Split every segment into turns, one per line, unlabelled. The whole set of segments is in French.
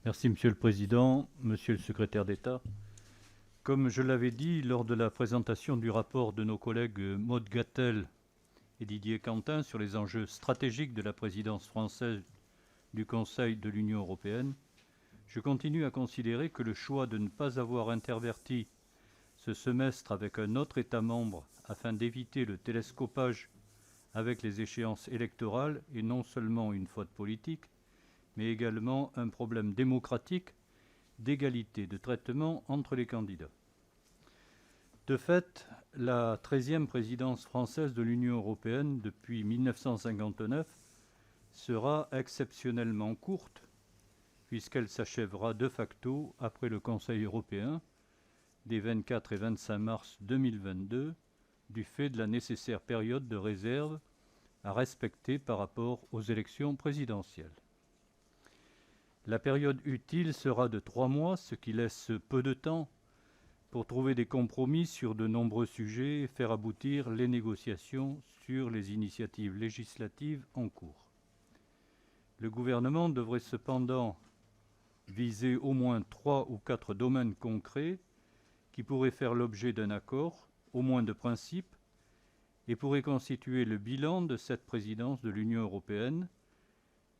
Merci Monsieur le Président, Monsieur le Secrétaire d'État. Comme je l'avais dit lors de la présentation du rapport de nos collègues Maud Gattel et Didier Quentin sur les enjeux stratégiques de la présidence française du Conseil de l'Union européenne, je continue à considérer que le choix de ne pas avoir interverti ce semestre avec un autre État membre afin d'éviter le télescopage avec les échéances électorales est non seulement une faute politique, mais également un problème démocratique d'égalité de traitement entre les candidats. De fait, la 13e présidence française de l'Union européenne depuis 1959 sera exceptionnellement courte, puisqu'elle s'achèvera de facto après le Conseil européen des 24 et 25 mars 2022, du fait de la nécessaire période de réserve à respecter par rapport aux élections présidentielles. La période utile sera de 3 mois, ce qui laisse peu de temps pour trouver des compromis sur de nombreux sujets et faire aboutir les négociations sur les initiatives législatives en cours. Le gouvernement devrait cependant viser au moins 3 ou 4 domaines concrets qui pourraient faire l'objet d'un accord, au moins de principe, et pourraient constituer le bilan de cette présidence de l'Union européenne: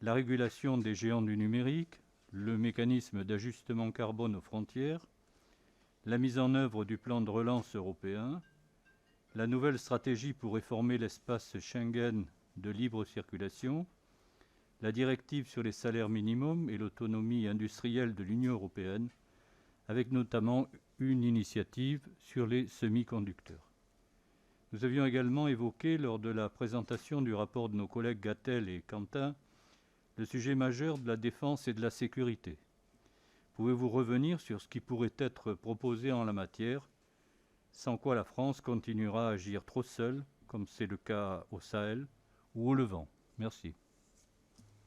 la régulation des géants du numérique, le mécanisme d'ajustement carbone aux frontières, la mise en œuvre du plan de relance européen, la nouvelle stratégie pour réformer l'espace Schengen de libre circulation, la directive sur les salaires minimums et l'autonomie industrielle de l'Union européenne, avec notamment une initiative sur les semi-conducteurs. Nous avions également évoqué, lors de la présentation du rapport de nos collègues Gattel et Quentin, le sujet majeur de la défense et de la sécurité. Pouvez-vous revenir sur ce qui pourrait être proposé en la matière, sans quoi la France continuera à agir trop seule, comme c'est le cas au Sahel ou au Levant? Merci.